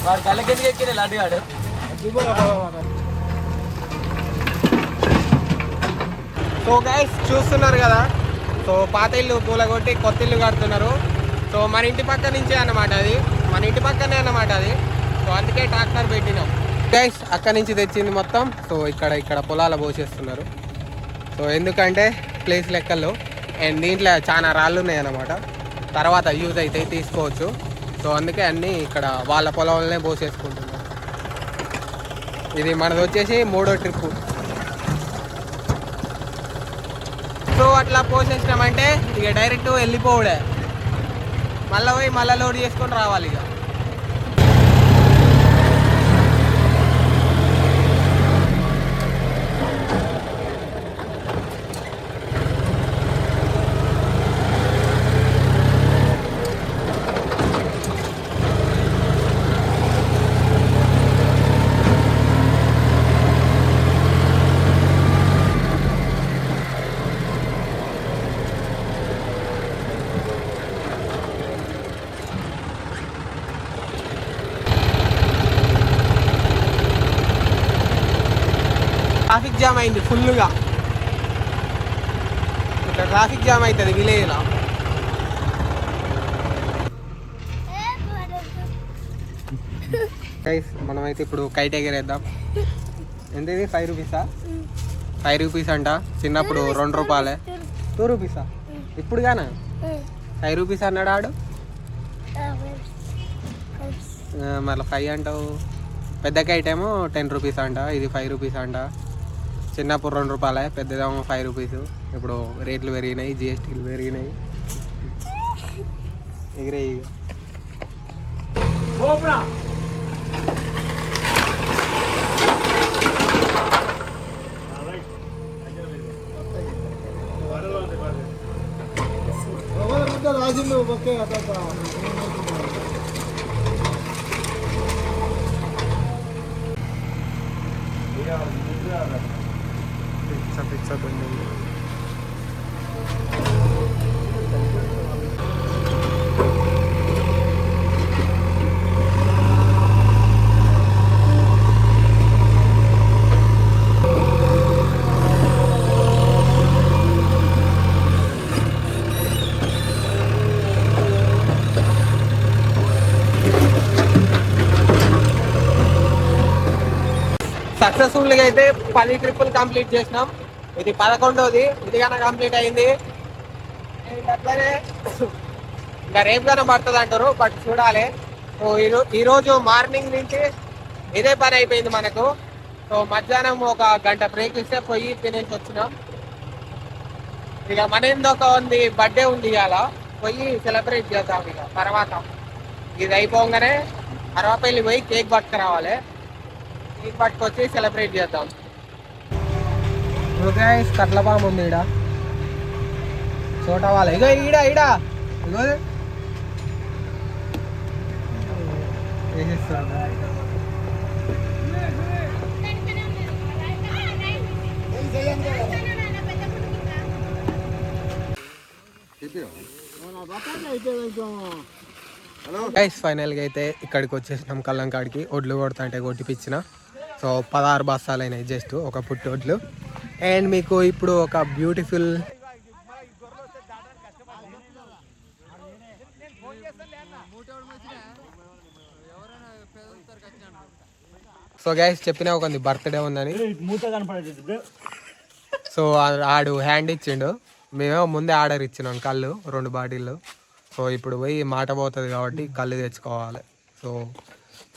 వాడు కళ్ళకెందుకు ఎక్కిన లడ్డుగాడు. So guys చూస్తున్నారు కదా, సో పాత ఇల్లు కూలగొట్టి కొత్త ఇల్లు కడుతున్నారు. సో మన ఇంటి పక్క నుంచే అన్నమాట అది, మన ఇంటి పక్కనే అన్నమాట అది. సో అందుకే ట్రాక్టర్ పెట్టినాం గైస్, అక్కడి నుంచి తెచ్చింది మొత్తం. సో ఇక్కడ పొలాల పోసేస్తున్నారు. సో ఎందుకంటే ప్లేస్ లెక్కల్లో అండ్ దీంట్లో చాలా రాళ్ళు ఉన్నాయి అన్నమాట, తర్వాత యూజ్ అయితే తీసుకోవచ్చు. సో అందుకే అన్నీ ఇక్కడ వాళ్ళ పొలంలోనే పోసేసుకుంటున్నారు. ఇది మనది వచ్చేసి 3వ ట్రిప్పు. సో అట్లా పోసేసినామంటే ఇక డైరెక్ట్ వెళ్ళిపోవడే, మళ్ళీ పోయి మళ్ళీ లోడ్ చేసుకొని రావాలి ఇక. ట్రాఫిక్ జామ్ అయింది ఫుల్గా, ఇక్కడ ట్రాఫిక్ జామ్ అవుతుంది విలేజ్లో. గైస్ మనమైతే ఇప్పుడు కైట్ ఎగరేద్దాం. ఎంతది 5 రూపీసా? 5 రూపీస్ అంట. చిన్నప్పుడు 2 రూపాయలే. 2 రూపీసా ఇప్పుడు గానా? 5 రూపీస్ అన్నాడు ఆడు, మళ్ళీ 5 అంటావు. పెద్ద కైట్ ఏమో 10 రూపీస్ అంట, ఇది 5 రూపీస్ అంట. చిన్నప్పుడు 2 రూపాయలే, పెద్దదేమో 5 రూపీస్. ఇప్పుడు రేట్లు పెరిగినాయి, జిఎస్టీలు పెరిగినాయి. ఎగిరే పిచ్చ బండి. సక్సెస్ఫుల్గా అయితే 10 ట్రిప్పులు కంప్లీట్ చేసినాం. ఇది 11వది, ఇది కన్నా కంప్లీట్ అయింది. అట్లనే ఇంకా రేపు కన్నా పడుతుంది అంటారు, బట్ చూడాలి. సో ఈరోజు మార్నింగ్ నుంచి ఇదే పని అయిపోయింది మనకు. సో మధ్యాహ్నం ఒక గంట బ్రేక్ ఇస్తే పోయి తినేసి వచ్చినాం. ఇక మన ఏందొక ఉంది, బర్త్డే ఉంది, ఇవాళ పోయి సెలబ్రేట్ చేద్దాం. ఇక తర్వాత ఇది అయిపోగానే అరవపల్లి పోయి కేక్ పట్టుకురావాలి. కేక్ పట్టుకొచ్చి సెలబ్రేట్ చేద్దాం. కట్లపాము ఉంది ఈడ, చోట వాళ్ళ ఇగో ఈడ ఇగో గైస్ ఫైనల్గా అయితే ఇక్కడికి వచ్చేసినాం కల్లంకాడికి. ఒడ్లు కొడతా అంటే కొట్టిపించిన. సో 16 బస్తాలు అయినాయి జస్ట్ ఒక పుట్టి ఒడ్లు. అండ్ మీకు ఇప్పుడు ఒక బ్యూటిఫుల్ సో గైస్ చెప్పినా ఒక బర్త్డే ఉందని. సో ఆడు హ్యాండ్ ఇచ్చిండు, మేమేమో ముందే ఆర్డర్ ఇచ్చినాం కళ్ళు 2 బాటిళ్ళు. సో ఇప్పుడు పోయి మాట పోతుంది కాబట్టి కళ్ళు తెచ్చుకోవాలి. సో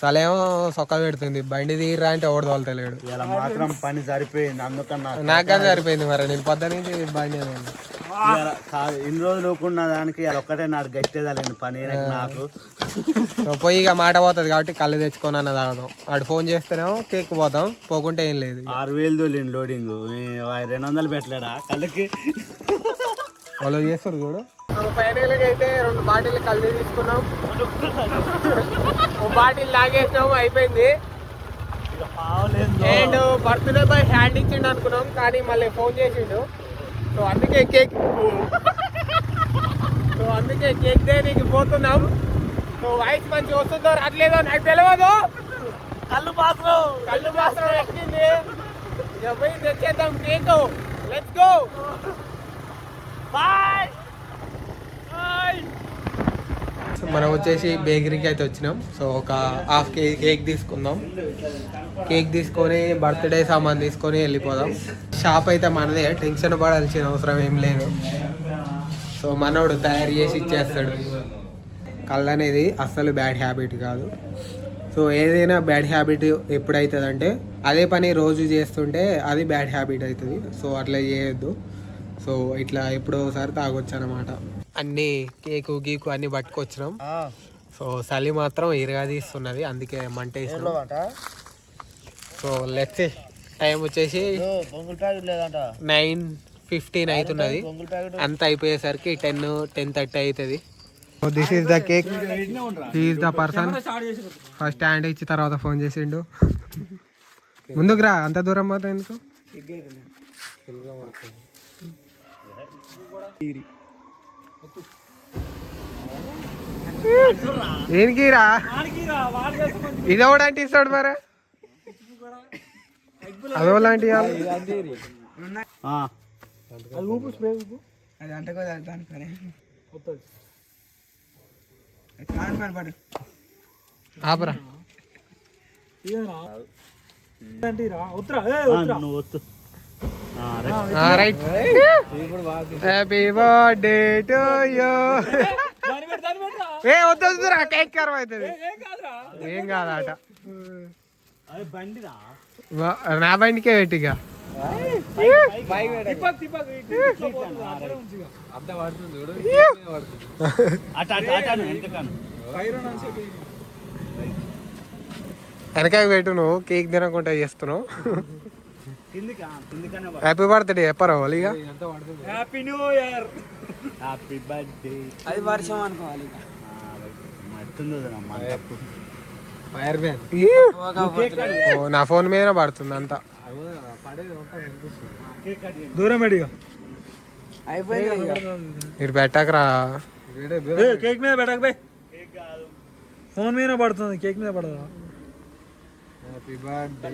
సలేమో సొక్క పెడుతుంది, బండి తీరా అంటే ఎవడు తోలుతలేడు. మాత్రం పని సరిపోయింది, అందుకన్నా నాకన్నా సరిపోయింది. మరి నేను పొద్దు నుంచి బండి ఇన్ని రోజులు ఊకున్న దానికి అది ఒక్కటే నాకు గట్టేదాలేండి పని నాకు. సో పోయి ఇక మాట పోతుంది కాబట్టి కళ్ళు తెచ్చుకొని అన్న తాగదాం. వాడు ఫోన్ చేస్తేనేమో కేక్ పోతాం, పోకుంటే ఏం లేదు. 6000 తోలింది లోడింగ్, 200 పెట్టలేడా కళ్ళకి. వాళ్ళు చేస్తారు చూడు. ఫైనల్ గా అయితే 2 బాటిల్ కళ్ళు తీసుకున్నాం, 1 బాటిల్ లాగేసినాం, అయిపోయింది. అండ్ బర్త్డే బాయ్ హ్యాండ్ ఇచ్చిండు అనుకున్నాం, కానీ మళ్ళీ ఫోన్ చేసిండు. సో అందుకే కేక్ దేనికి పోతున్నాం. సో వాయిస్ మంచి వస్తుందో రావట్లేదో నాకు తెలియదు. కళ్ళు మాత్రం ఎక్కింది. ఇక పోయి తెచ్చేద్దాం కేక్. Let's go. బాయ్. మనం వచ్చేసి బేకరీకి అయితే వచ్చినాం. సో ఒక హాఫ్ కేజీ కేక్ తీసుకుందాం. కేక్ తీసుకొని బర్త్డే సామాన్ తీసుకొని వెళ్ళిపోదాం. షాప్ అయితే మనదే, టెన్షన్ పడాల్సిన అవసరం ఏం లేదు. సో మనోడు తయారు చేసి ఇచ్చేస్తాడు. కళ్ళు అనేది అస్సలు బ్యాడ్ హ్యాబిట్ కాదు. సో ఏదైనా బ్యాడ్ హ్యాబిట్ ఎప్పుడవుతుందంటే అదే పని రోజు చేస్తుంటే అది బ్యాడ్ హ్యాబిట్ అవుతుంది. సో అట్లా చేయొద్దు. సో ఇట్లా ఎప్పుడో ఒకసారి తాగొచ్చు అనమాట. అన్నీ కేకు గీకు అన్నీ పట్టుకొచ్చినాం. సో చలి మాత్రం ఇరగా తీస్తున్నది, అందుకే మంట వేసినాం. సో లెట్స్ టైం వచ్చేసి 9:15 అవుతున్నది. అంత అయిపోయేసరికి 10:30 అవుతుంది. So this is the cake. Is the person first hand ఇచ్చి తర్వాత ఫోన్ చేసిండు. ముందుకు రా, అంత దూరం పోతా ఎందుకు? దేనికి రా? ఇది ఒకటి ఇస్తాడు మరి, అదో లాంటి ఆపరా. Right. Happy birthday to you. ఏ వద్దురా, కేక్ ఖరాబ్ అవుతుంది. ఏం కాదట, నా బండికే పెట్టిగా. వెనకాయ పెట్టు, నువ్వు కేక్ తినకుండా చేస్తున్నావు. హ్యాపీ బర్త్డే చెప్పరా వాళ్ళు ఇక. Happy new year. Happy birthday. అది వర్షం అనుకోవాలి. నా ఫోన్ మీద పడుతుంది అంతా. దూరం అడిగా మీరు పెట్టకరా. కేక్ మీద పెట్టక, ఫోన్ మీద పడుతుంది, కేక్ మీద పడదా. Happy birthday.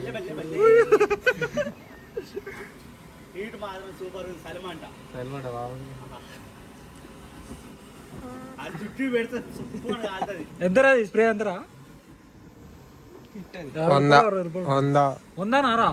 ఎంతరా స్ప్రే? ఎంతరా? 100 100 నారా?